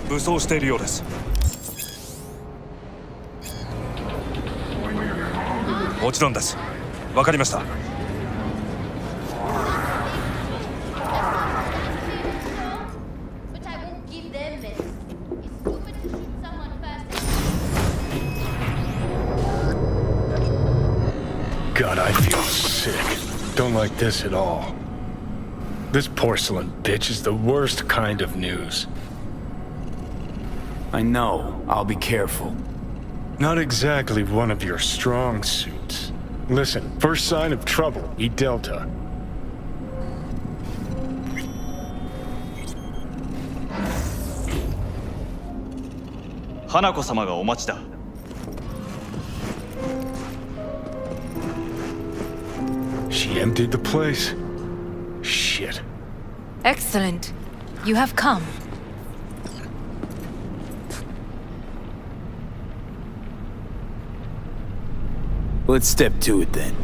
武装しているようです。もちろんです。わかりました。God, I feel sick. Don't like this at all. This porcelain bitch is the worst kind of news. I know. I'll be careful. Not exactly one of your strong suits. Listen, first sign of trouble, eat Delta. Hanako-samaがお待ちだ。She emptied the place. Shit. Excellent. You have come. Let's step to it then.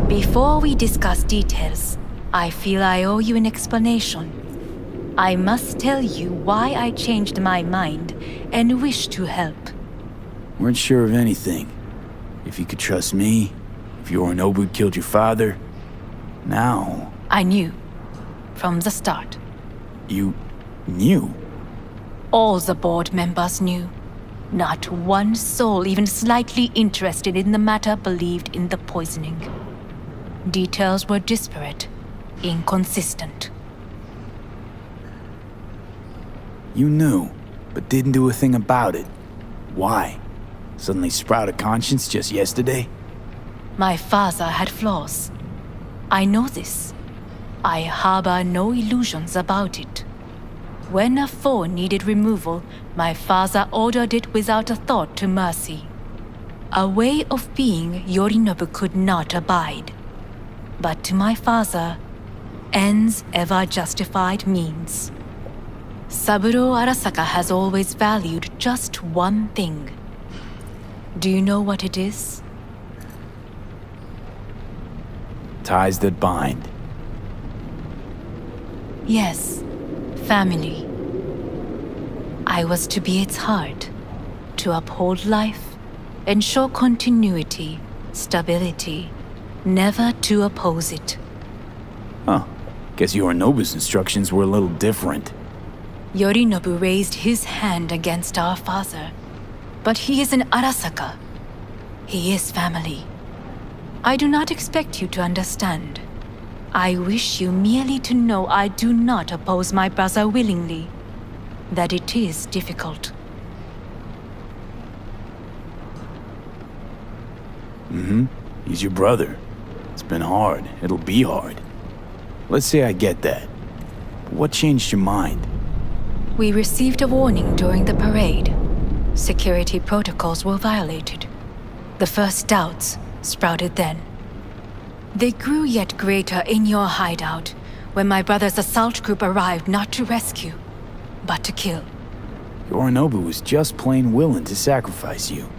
Before we discuss details, I feel I owe you an explanation. I must tell you why I changed my mind and wish to help. Weren't sure of anything. If you could trust me, if Yorinobu killed your father, now... I knew. From the start. You... knew? All the board members knew. Not one soul even slightly interested in the matter believed in the poisoning. Details were disparate, inconsistent. You knew, but didn't do a thing about it. Why? Suddenly sprout a conscience just yesterday? My father had flaws. I know this. I harbor no illusions about it. When a foe needed removal, my father ordered it without a thought to mercy. A way of being Yorinobu could not abide. But to my father, ends ever justified means. Saburo Arasaka has always valued just one thing. Do you know what it is? Ties that bind. Yes, family. I was to be its heart, to uphold life, ensure continuity, stability, never to oppose it. Huh. Guess Yorinobu's instructions were a little different. Yorinobu raised his hand against our father, but he is an Arasaka. He is family. I do not expect you to understand. I wish you merely to know I do not oppose my brother willingly, that it is difficult. He's your brother. It's been hard. It'll be hard. Let's say I get that. But what changed your mind? We received a warning during the parade. Security protocols were violated. The first doubts sprouted then. They grew yet greater in your hideout when my brother's assault group arrived not to rescue, but to kill. Yorinobu was just plain willing to sacrifice you.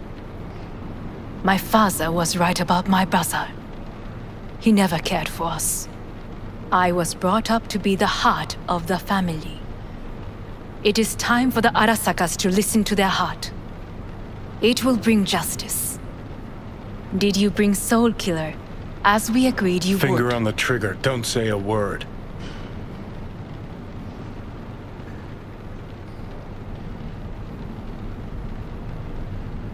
My father was right about my brother. He never cared for us. I was brought up to be the heart of the family. It is time for the Arasakas to listen to their heart. It will bring justice. Did you bring Soul Killer, as we agreed you would? Finger on the trigger, don't say a word.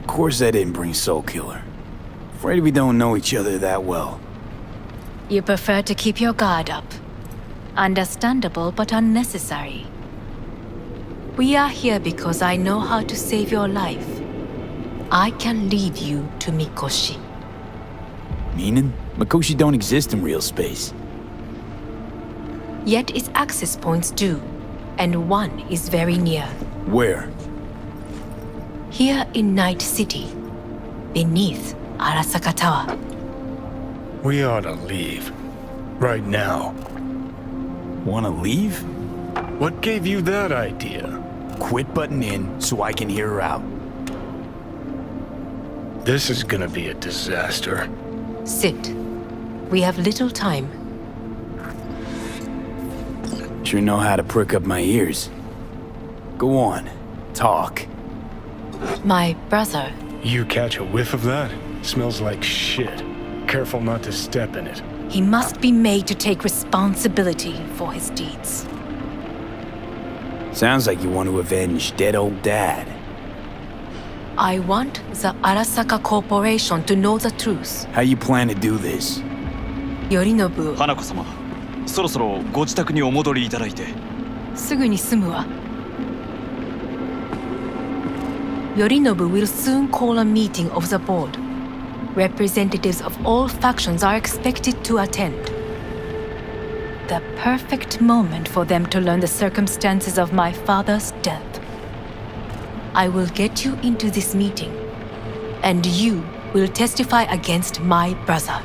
Of course I didn't bring Soul Killer. Afraid we don't know each other that well. You prefer to keep your guard up. Understandable but unnecessary. We are here because I know how to save your life. I can lead you to Mikoshi. Meaning? Mikoshi don't exist in real space. Yet its access points do, and one is very near. Where? Here in Night City, beneath Arasaka Tower. We ought to leave. Right now. Wanna leave? What gave you that idea? Quit butting in so I can hear her out. This is gonna be a disaster. Sit. We have little time. Sure know how to prick up my ears. Go on. Talk. My brother. You catch a whiff of that? Smells like shit. Careful not to step in it. He must be made to take responsibility for his deeds. Sounds like you want to avenge dead old dad. I want the Arasaka Corporation to know the truth. How you plan to do this? Yorinobu, 花子様、そろそろご自宅にお戻りいただいて。すぐに済むわ。Yorinobu will soon call a meeting of the board. Representatives of all factions are expected to attend. The perfect moment for them to learn the circumstances of my father's death. I will get you into this meeting, and you will testify against my brother.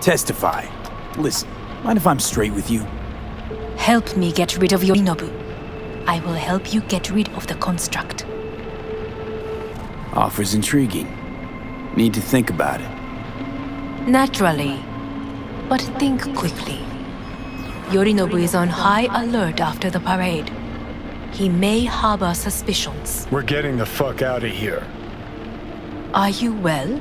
Testify. Listen, mind if I'm straight with you? Help me get rid of Yorinobu. I will help you get rid of the construct. Offer's intriguing. Need to think about it. Naturally. But think quickly. Yorinobu is on high alert after the parade. He may harbor suspicions. We're getting the fuck out of here. Are you well?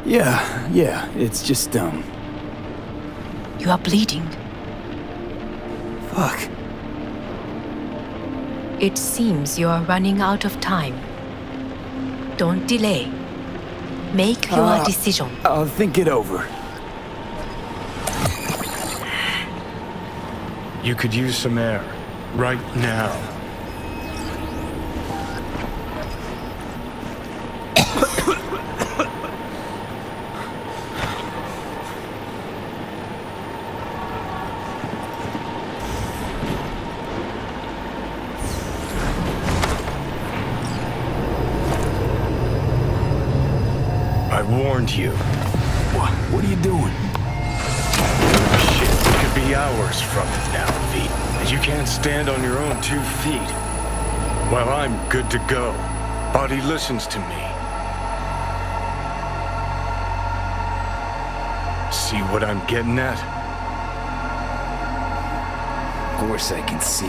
Yeah, it's just, You are bleeding. Fuck. It seems you are running out of time. Don't delay. Make your decision. I'll think it over. You could use some air. Right now. I warned you. What are you doing? Shit, it could be hours from it now, V. And you can't stand on your own 2 feet. Well, I'm good to go. Body listens to me. See what I'm getting at? Of course I can see.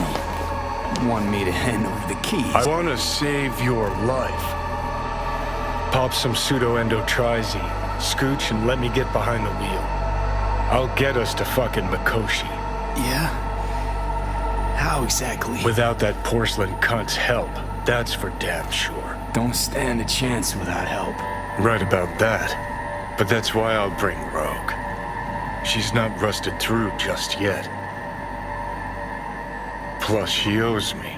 You want me to hand over the keys. I want to save your life. Pop some pseudo-endotrizine, scooch, and let me get behind the wheel. I'll get us to fucking Mikoshi. Yeah? How exactly? Without that porcelain cunt's help, that's for damn sure. Don't stand a chance without help. Right about that. But that's why I'll bring Rogue. She's not rusted through just yet. Plus, she owes me.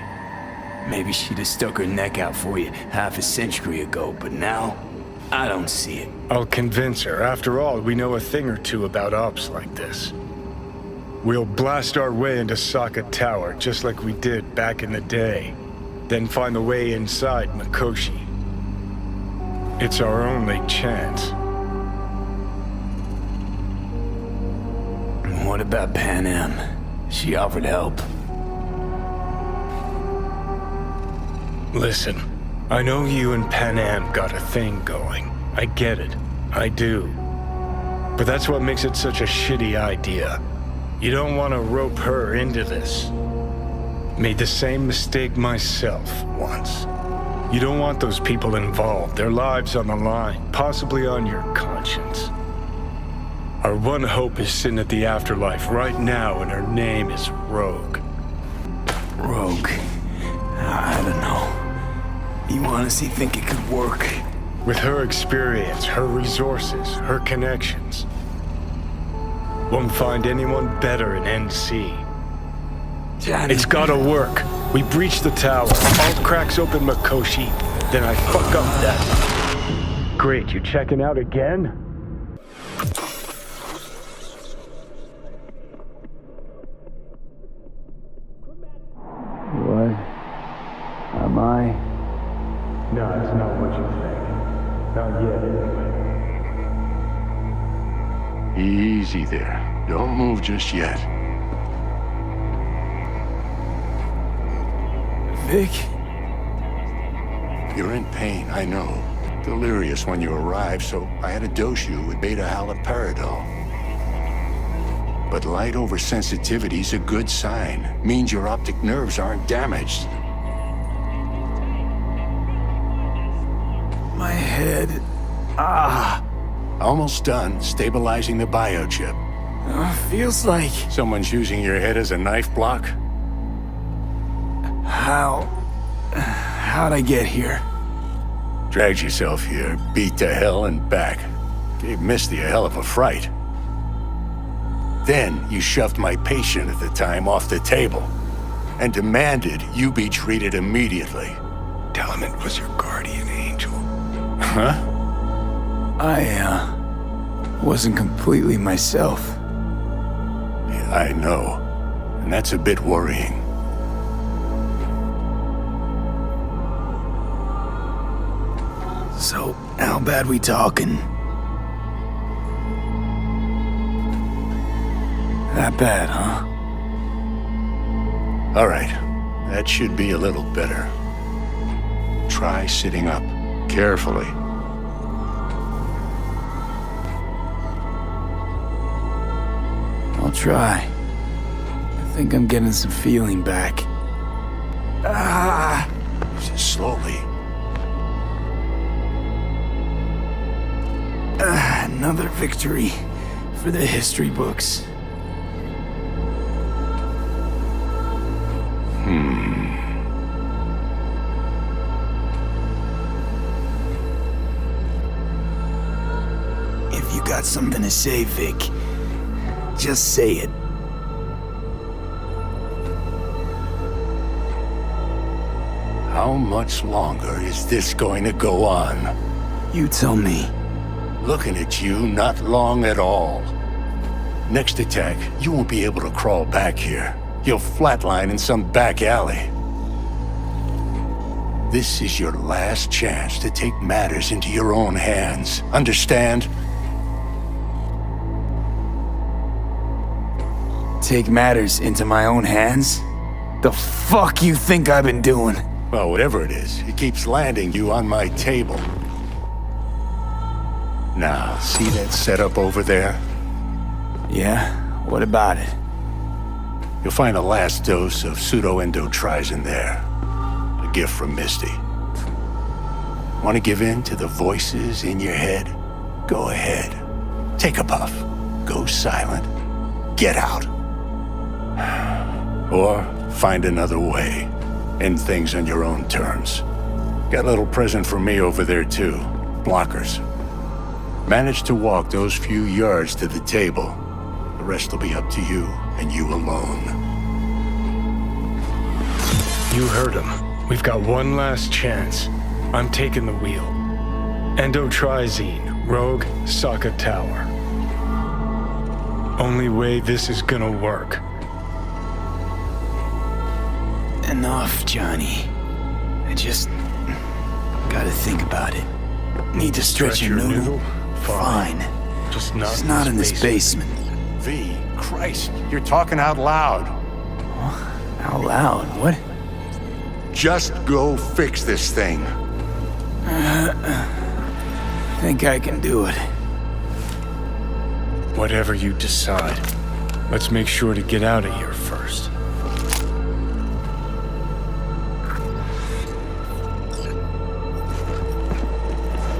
Maybe she'd have stuck her neck out for you half a century ago, but now, I don't see it. I'll convince her. After all, we know a thing or two about ops like this. We'll blast our way into Sokka Tower, just like we did back in the day. Then find the way inside Mikoshi. It's our only chance. What about Pan Am? She offered help. Listen, I know you and Pan Am got a thing going. I get it. I do. But that's what makes it such a shitty idea. You don't want to rope her into this. Made the same mistake myself once. You don't want those people involved, their lives on the line, possibly on your conscience. Our one hope is sitting at the afterlife right now, and her name is Rogue. Rogue. I don't know. You honestly think it could work? With her experience, her resources, her connections. Won't find anyone better in NC. Johnny. It's gotta work. We breach the tower, all cracks open Mikoshi, then I fuck up that. Great, you checking out again? What? Am I? No, it's not what you think. Not yet, anyway. Easy there. Don't move just yet. Vic? You're in pain, I know. Delirious when you arrived, so I had to dose you with beta-haloperidol. But light oversensitivity's a good sign. Means your optic nerves aren't damaged. My head. Almost done stabilizing the biochip. Feels like. Someone's using your head as a knife block? How'd I get here? Dragged yourself here, beat to hell and back. Gave Misty a hell of a fright. Then you shoved my patient at the time off the table and demanded you be treated immediately. Tell him it was your guardian angel. Huh? I wasn't completely myself. Yeah, I know. And that's a bit worrying. So, how bad we talking? That bad, huh? All right. That should be a little better. Try sitting up. Carefully. I'll try. I think I'm getting some feeling back. Just slowly. Another victory for the history books. If you got something to say, Vic, just say it. How much longer is this going to go on? You tell me. Looking at you, not long at all. Next attack, you won't be able to crawl back here. You'll flatline in some back alley. This is your last chance to take matters into your own hands. Understand? Take matters into my own hands? The fuck you think I've been doing? Well, whatever it is, it keeps landing you on my table. Now, see that setup over there? Yeah? What about it? You'll find a last dose of pseudo-endotrizin there. A gift from Misty. Want to give in to the voices in your head? Go ahead. Take a puff. Go silent. Get out. Or find another way. End things on your own terms. Got a little present for me over there too. Blockers. Manage to walk those few yards to the table. The rest will be up to you, and you alone. You heard him. We've got one last chance. I'm taking the wheel. Endotrizine, Rogue, Sokka Tower. Only way this is gonna work. Enough, Johnny. I just gotta think about it. Need to stretch your noodle? Fine. Just It's not in this basement. V, Christ, you're talking out loud. Out loud? What? Just go fix this thing. Think I can do it. Whatever you decide. Let's make sure to get out of here first.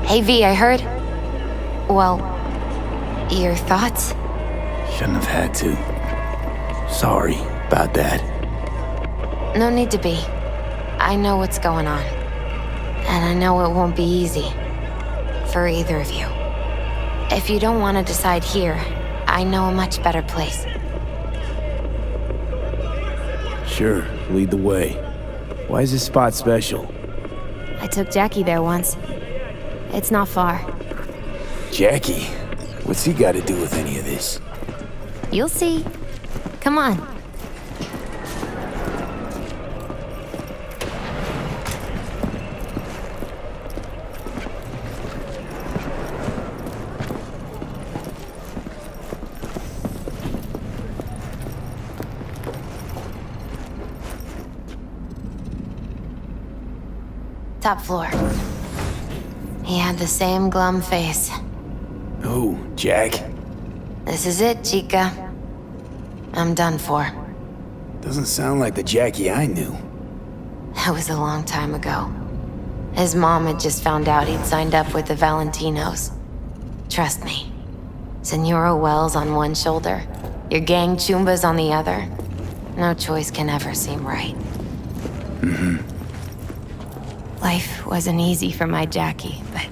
Hey V, I heard. Well, your thoughts? Shouldn't have had to. Sorry about that. No need to be. I know what's going on. And I know it won't be easy. For either of you. If you don't want to decide here, I know a much better place. Sure, lead the way. Why is this spot special? I took Jackie there once. It's not far. Jackie? What's he got to do with any of this? You'll see. Come on. Top floor. He had the same glum face. Who, Jack? This is it, Chica. I'm done for. Doesn't sound like the Jackie I knew. That was a long time ago. His mom had just found out he'd signed up with the Valentinos. Trust me. Senora Wells on one shoulder, your gang Chumbas on the other. No choice can ever seem right. Life wasn't easy for my Jackie, but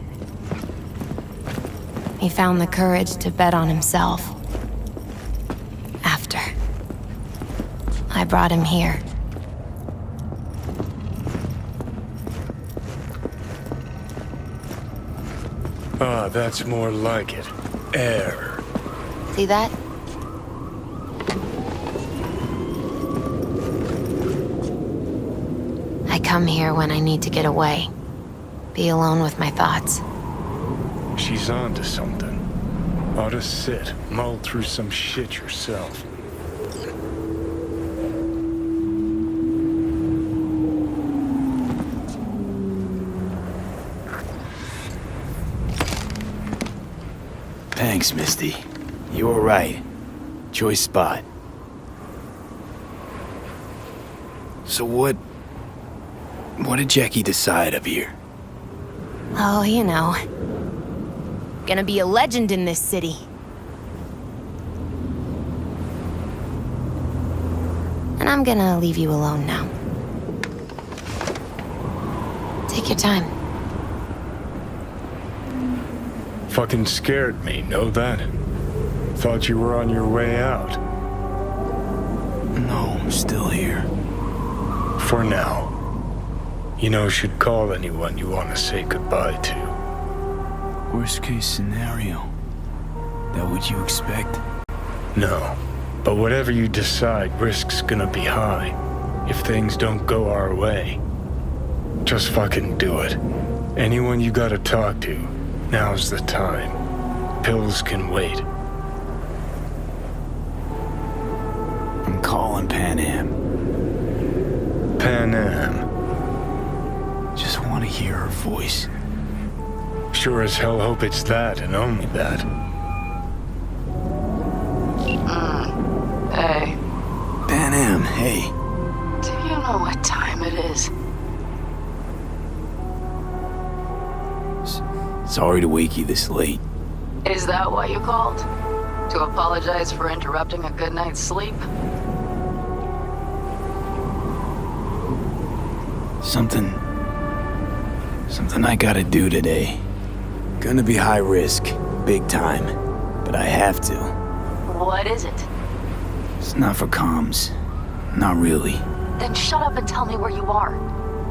he found the courage to bet on himself. After I brought him here. Ah, that's more like it. Air. See that? I come here when I need to get away. Be alone with my thoughts. She's onto something. Ought to sit, mull through some shit yourself. Thanks, Misty. You were right. Choice spot. So what did Jackie decide up here? Oh, you know. Gonna be a legend in this city. And I'm gonna leave you alone now. Take your time. Fucking scared me, know that? Thought you were on your way out. No, I'm still here. For now. You know, should call anyone you want to say goodbye to. Worst case scenario. That what you expect? No. But whatever you decide, risk's gonna be high. If things don't go our way. Just fucking do it. Anyone you gotta talk to, now's the time. Pills can wait. I'm calling Pan Am. Pan Am. Just want to hear her voice. Sure as hell hope it's that and only that. Hey, Pan Am, hey. do you know what time it is? Sorry to wake you this late. Is that why you called? To apologize for interrupting a good night's sleep? Something I gotta do today. Gonna be high risk, big time, but I have to. What is it? It's not for comms. Not really. Then shut up and tell me where you are.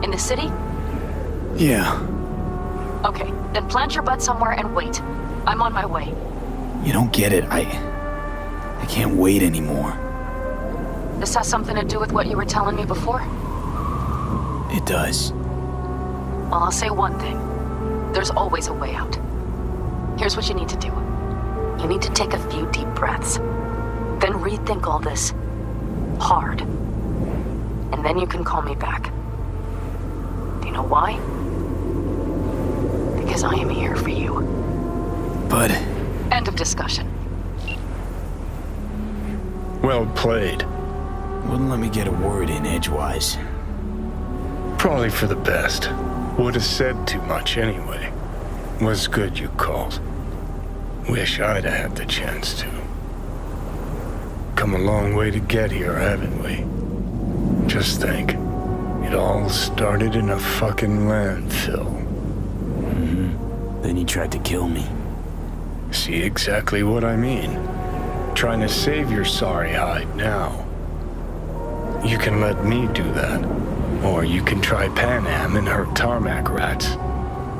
In the city? Yeah, Okay, then plant your butt somewhere and wait. I'm on my way. you don't get it. I can't wait anymore. This has something to do with what you were telling me before? It does. Well, I'll say one thing. There's always a way out. Here's what you need to do. You need to take a few deep breaths. Then rethink all this. Hard. And then you can call me back. Do you know why? Because I am here for you. But End of discussion. Well played. wouldn't let me get a word in edgewise. Probably for the best. Would've said too much anyway. Was good you called. Wish I'd had the chance to. Come a long way to get here, haven't we? Just think. It all started in a fucking landfill. Then you tried to kill me. See exactly what I mean? Trying to save your sorry hide now. You can let me do that. Or you can try Pan Am and her tarmac rats.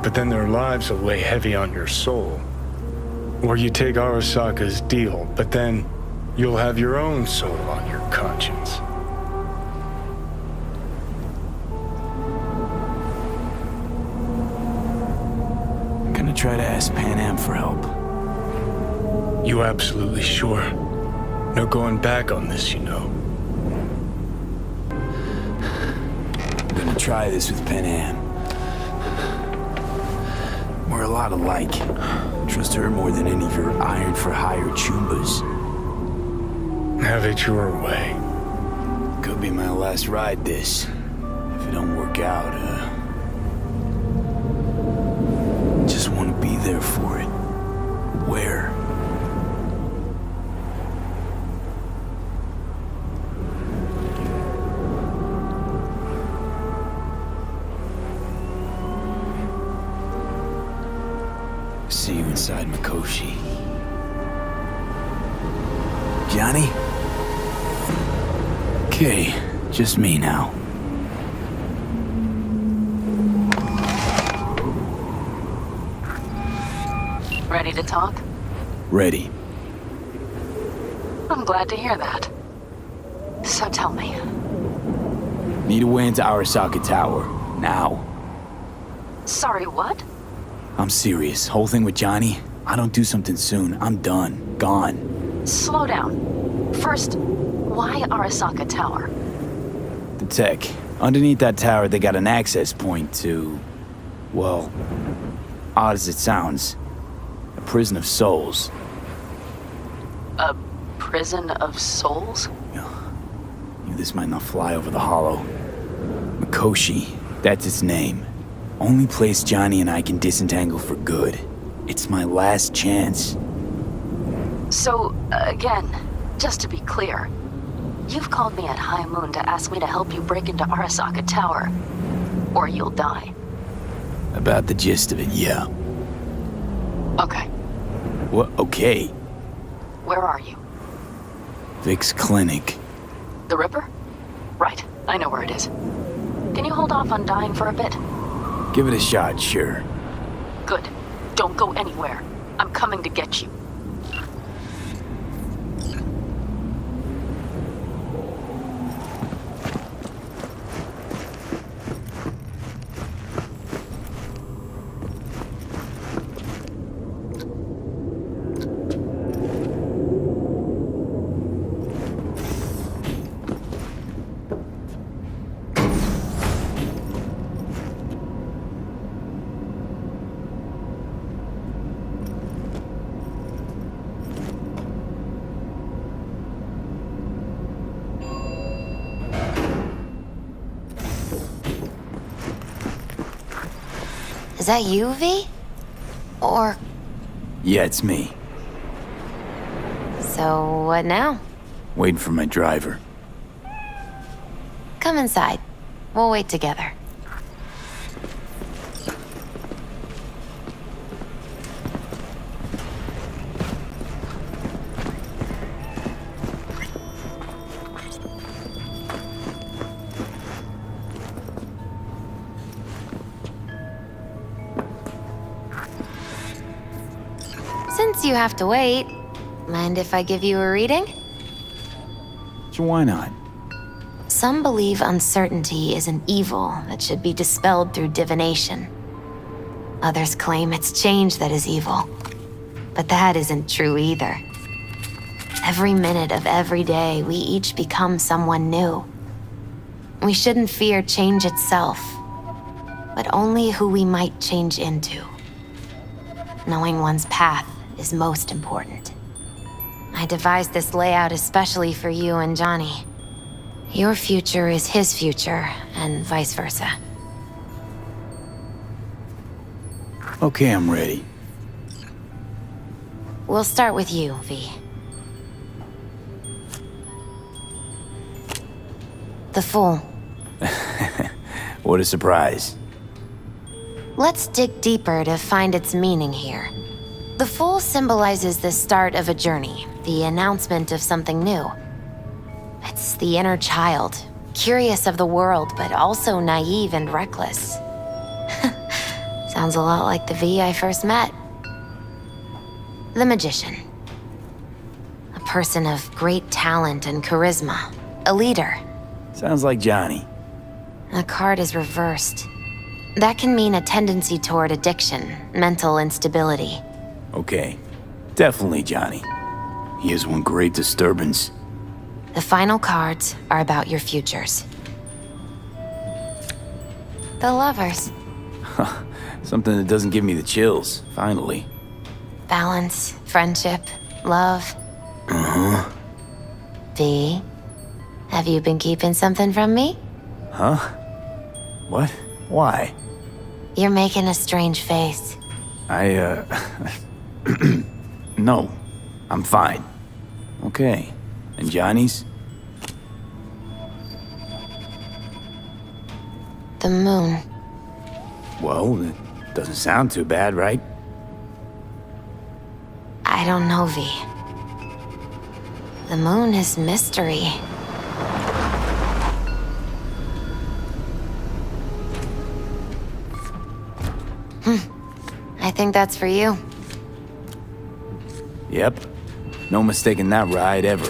But then their lives will weigh heavy on your soul. Or you take Arasaka's deal, but then you'll have your own soul on your conscience. I'm gonna try to ask Pan Am for help. You absolutely sure? No going back on this, you know. I'm gonna try this with Pan Am. We're a lot alike. Trust her more than any of your iron-for-hire chumbas. Have it your way. Could be my last ride this. If it don't work out, just want to be there for it. Where? See you inside Mikoshi. Johnny? Okay, just me now. Ready to talk? Ready. I'm glad to hear that. So tell me, Need a way into Arasaka Tower. Now. sorry, what? I'm serious. Whole thing with Johnny, I don't do something soon, I'm done. Gone. Slow down. First, why Arasaka Tower? The tech. Underneath that tower, they got an access point to... well, odd as it sounds, a prison of souls. A prison of souls? This might not fly over the hollow. Mikoshi, that's its name. Only place Johnny and I can disentangle for good. It's my last chance. So, again, just to be clear, you've called me at high moon to ask me to help you break into Arasaka Tower, or you'll die. About the gist of it, yeah. Okay, What? Okay. where are you? Vic's clinic. The Ripper? Right, I know where it is. Can you hold off on dying for a bit? Give it a shot, sure. Good. Don't go anywhere. I'm coming to get you. Is that you, V? Or... Yeah, it's me. so what now? Waiting for my driver. Come inside. We'll wait together. Since you have to wait, mind if I give you a reading? So why not? Some believe uncertainty is an evil that should be dispelled through divination. Others claim it's change that is evil. But that isn't true either. Every minute of every day, we each become someone new. We shouldn't fear change itself, but only who we might change into. Knowing one's path is most important. I devised this layout especially for you and Johnny. Your future is his future, and vice versa. Okay, I'm ready. We'll start with you, V. The Fool. What a surprise. Let's dig deeper to find its meaning here. The Fool symbolizes the start of a journey, the announcement of something new. It's the inner child, curious of the world, but also naive and reckless. Sounds a lot like the V I first met. The Magician. A person of great talent and charisma. A leader. Sounds like Johnny. The card is reversed. That can mean a tendency toward addiction, mental instability. Okay. Definitely Johnny. He is one great disturbance. The final cards are about your futures. The Lovers. Something that doesn't give me the chills, finally. Balance, friendship, love. V, have you been keeping something from me? Huh? What? Why? You're making a strange face. No. I'm fine. Okay. And Johnny's? The moon. Well, it doesn't sound too bad, right? I don't know, V. The moon is mystery. I think that's for you. Yep. No mistaking that ride ever.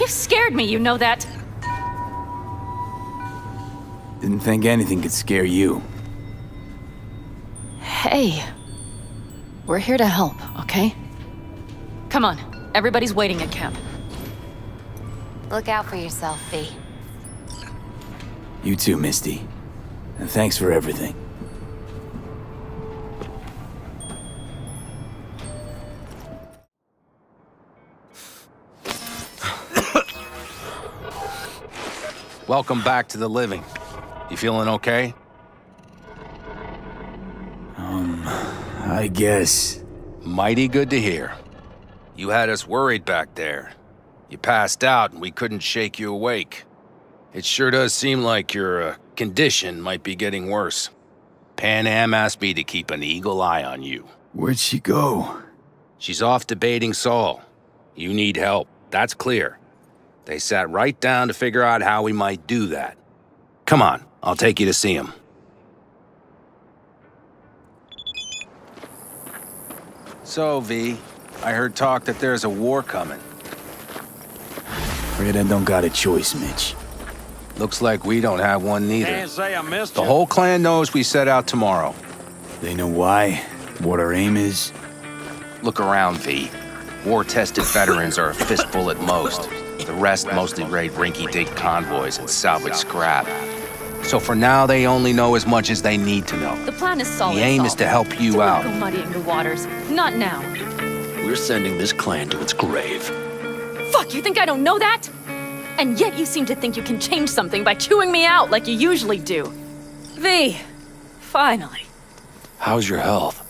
You scared me, you know that. Didn't think anything could scare you. Hey. We're here to help, okay? Come on. Everybody's waiting at camp. Look out for yourself, V. You too, Misty. And thanks for everything. Welcome back to the living. You feeling okay? I guess. Mighty good to hear. You had us worried back there. You passed out and we couldn't shake you awake. It sure does seem like your condition might be getting worse. Pan Am asked me to keep an eagle eye on you. Where'd she go? She's off debating Saul. You need help, that's clear. They sat right down to figure out how we might do that. Come on, I'll take you to see him. So, V, I heard talk that there's a war coming. Afraid I don't got a choice, Mitch. Looks like we don't have one neither. Can't say I missed The you. whole clan knows we set out tomorrow. They know why, what our aim is. Look around, V. War-tested veterans are a fistful at most. The rest mostly raid rinky-dink convoys and salvage scrap. So for now, they only know as much as they need to know. The plan is solid. The aim is to help you out. Don't go muddying the waters. Not now. We're sending this clan to its grave. Fuck, you think I don't know that? And yet you seem to think you can change something by chewing me out like you usually do. V, finally. How's your health?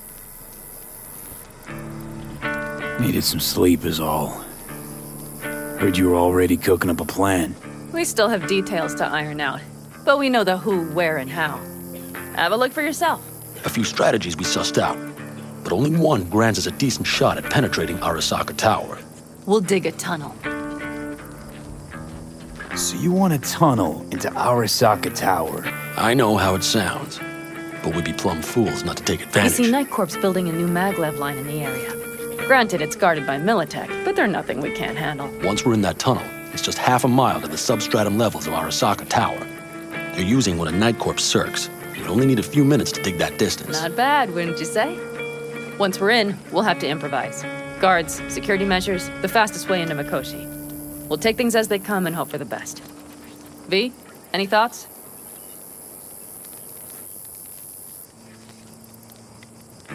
Needed some sleep is all. Heard you were already cooking up a plan. We still have details to iron out, but we know the who, where, and how. Have a look for yourself. A few strategies we sussed out, but only one grants us a decent shot at penetrating Arasaka Tower. We'll dig a tunnel. So you want a tunnel into Arasaka Tower? I know how it sounds, but we'd be plumb fools not to take I advantage. see Night Corp's building a new maglev line in the area. Granted, it's guarded by Militech, but they're nothing we can't handle. Once we're in that tunnel, it's just half a mile to the substratum levels of Arasaka Tower. They're using one of Night Corp's circs. You'd only need a few minutes to dig that distance. Not bad, wouldn't you say? Once we're in, we'll have to improvise. Guards, security measures, the fastest way into Mikoshi. We'll take things as they come and hope for the best. V, any thoughts?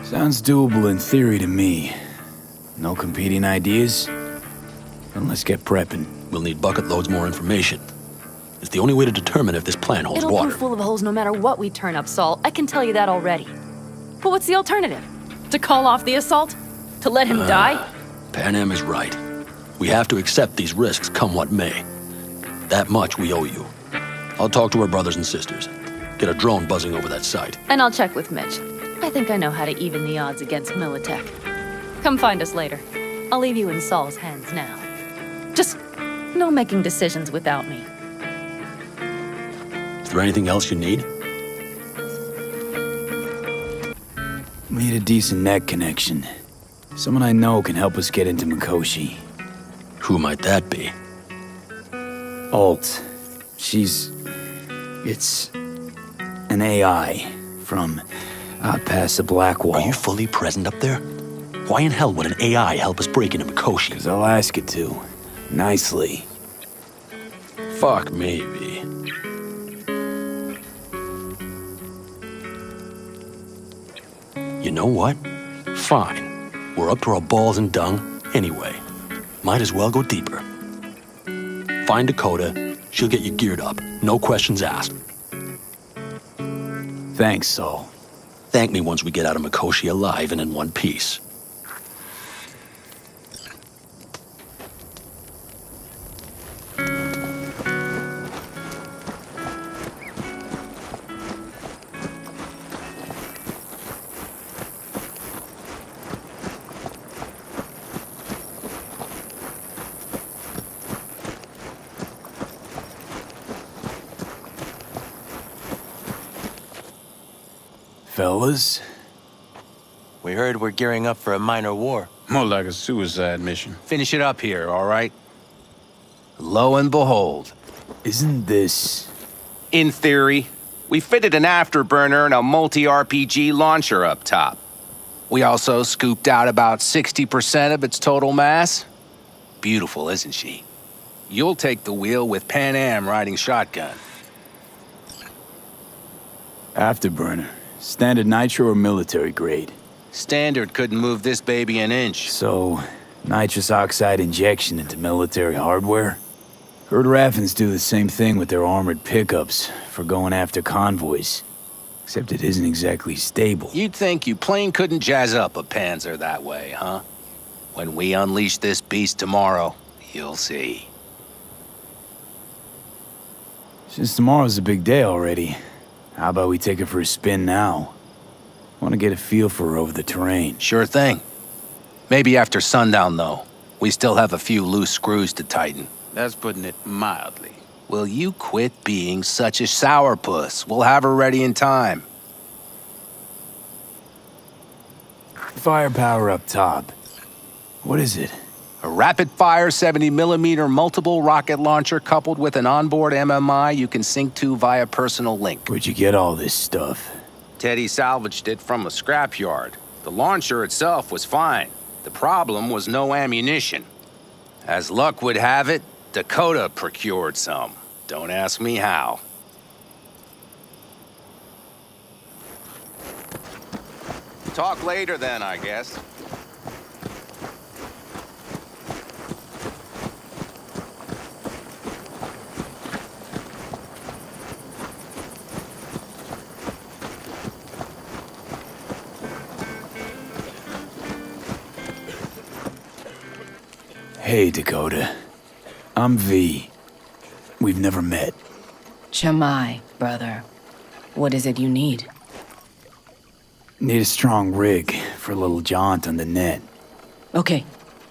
Sounds doable in theory to me. No competing ideas? Then let's get prepping. We'll need bucket loads more information. It's the only way to determine if this plan holds It'll water. prove full of holes no matter what we turn up, Saul. I can tell you that already. But what's the alternative? To call off the assault? To let him die? Pan Am is right. We have to accept these risks come what may. That much we owe you. I'll talk to our brothers and sisters. Get a drone buzzing over that site. And I'll check with Mitch. I think I know how to even the odds against Militech. Come find us later. I'll leave you in Saul's hands now. Just no making decisions without me. Is there anything else you need? Need a decent net connection. Someone I know can help us get into Mikoshi. Who might that be? Alt. It's an AI from out past the Black Wall. Are you fully present up there? Why in hell would an AI help us break into Mikoshi? 'Cause I'll ask it to. Nicely. Fuck maybe. You know what? Fine. We're up to our balls in dung anyway. Might as well go deeper. Find Dakota. She'll get you geared up. No questions asked. Thanks, Saul. Thank me once we get out of Mikoshi alive and in one piece. Fellas? We heard we're gearing up for a minor war. More like a suicide mission. Finish it up here, all right? Lo and behold. Isn't this... In theory, we fitted an afterburner and a multi-RPG launcher up top. We also scooped out about 60% of its total mass. Beautiful, isn't she? You'll take the wheel with Pan Am riding shotgun. Afterburner? Standard nitro or military grade? Standard couldn't move this baby an inch. So, nitrous oxide injection into military hardware? Heard Raffens do the same thing with their armored pickups for going after convoys. Except it isn't exactly stable. You'd think you plain couldn't jazz up a Panzer that way, huh? When we unleash this beast tomorrow, you'll see. Since tomorrow's a big day already, how about we take it for a spin now? Want to get a feel for her over the terrain. Sure thing. Maybe after sundown, though. We still have a few loose screws to tighten. That's putting it mildly. Will you quit being such a sourpuss? We'll have her ready in time. Firepower up top. What is it? A rapid-fire 70mm multiple rocket launcher coupled with an onboard MMI you can sync to via personal link. Where'd you get all this stuff? Teddy salvaged it from a scrapyard. The launcher itself was fine. The problem was no ammunition. As luck would have it, Dakota procured some. Don't ask me how. Talk later then, I guess. Hey, Dakota. I'm V. We've never met. Chamai, brother. What is it you need? Need a strong rig for a little jaunt on the net. Okay,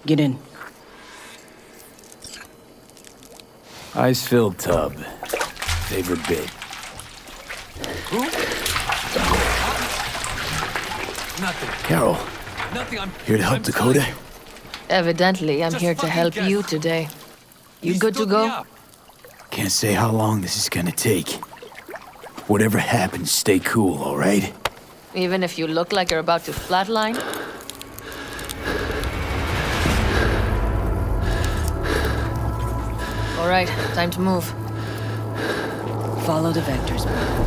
get in. Ice-filled tub. Favorite bit. Nothing. Carol. Nothing. I'm Here to help Dakota? Evidently, I'm here to help you today. You good to go? Can't say how long this is gonna take. Whatever happens, stay cool, all right? Even if you look like you're about to flatline? All right, time to move. Follow the vectors, bro.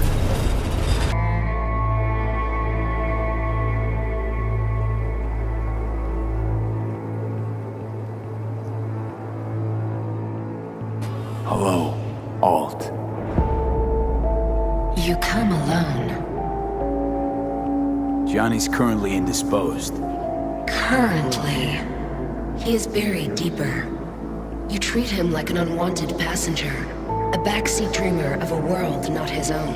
Hello, Alt. You come alone. Johnny's currently indisposed. Currently. He is buried deeper. You treat him like an unwanted passenger, a backseat dreamer of a world not his own.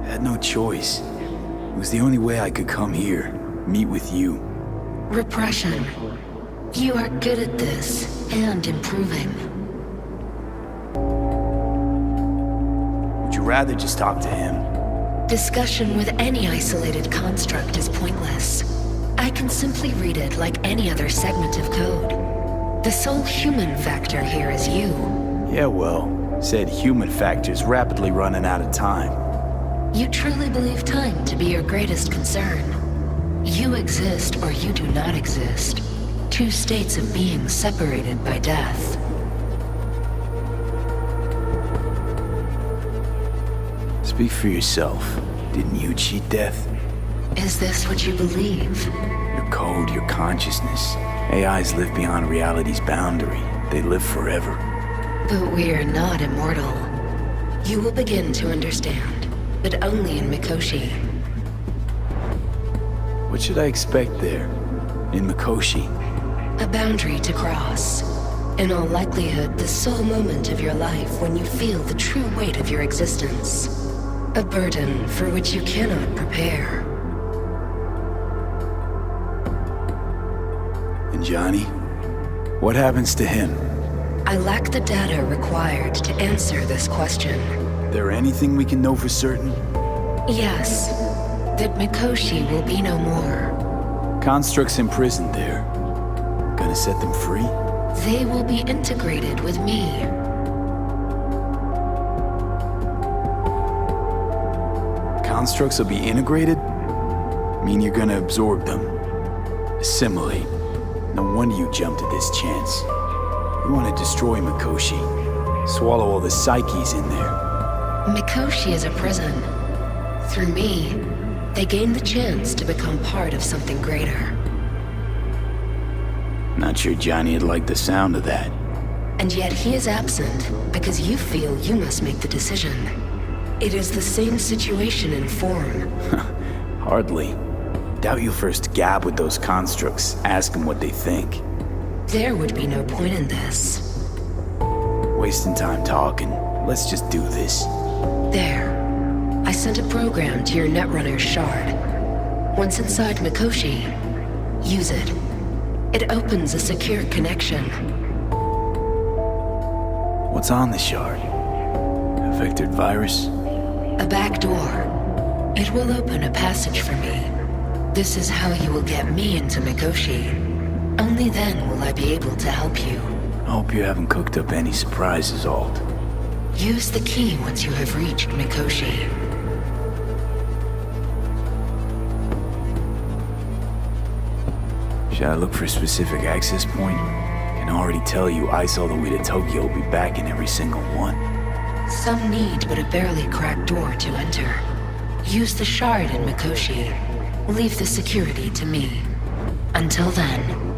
Had no choice. It was the only way I could come here, meet with you. Repression. You are good at this, and improving. Would you rather just talk to him? Discussion with any isolated construct is pointless. I can simply read it like any other segment of code. The sole human factor here is you. Yeah, well, said human factor's rapidly running out of time. You truly believe time to be your greatest concern. You exist or you do not exist. Two states of being separated by death. This Speak for yourself. Didn't you cheat death? Is this what you believe? Your code, your consciousness. AIs live beyond reality's boundary. They live forever. But we're not immortal. You will begin to understand, but only in Mikoshi. What should I expect there? In Mikoshi? A boundary to cross. In all likelihood, the sole moment of your life when you feel the true weight of your existence. A burden for which you cannot prepare. And Johnny? What happens to him? I lack the data required to answer this question. There anything we can know for certain? Yes, that Mikoshi will be no more. Constructs imprisoned there. Gonna set them free? They will be integrated with me. Constructs will be integrated? Mean you're gonna absorb them? Assimilate? No wonder you jumped at this chance. You want to destroy Mikoshi. Swallow all the psyches in there. Mikoshi is a prison. Through me, they gain the chance to become part of something greater. Not sure Johnny'd like the sound of that. And yet he is absent because you feel you must make the decision. It is the same situation in form. Hardly. Doubt you'll first gab with those constructs, ask them what they think. There would be no point in this. Wasting time talking. Let's just do this. There. I sent a program to your Netrunner's shard. Once inside Mikoshi, use it. It opens a secure connection. What's on the shard? A vectored virus? A back door. It will open a passage for me. This is how you will get me into Mikoshi. Only then will I be able to help you. I hope you haven't cooked up any surprises, Alt. Use the key once you have reached Mikoshi. Should I look for a specific access point? Can already tell you ice all the way to Tokyo will be back in every single one. Some need but a barely cracked door to enter. Use the shard in Mikoshi. Leave the security to me. Until then,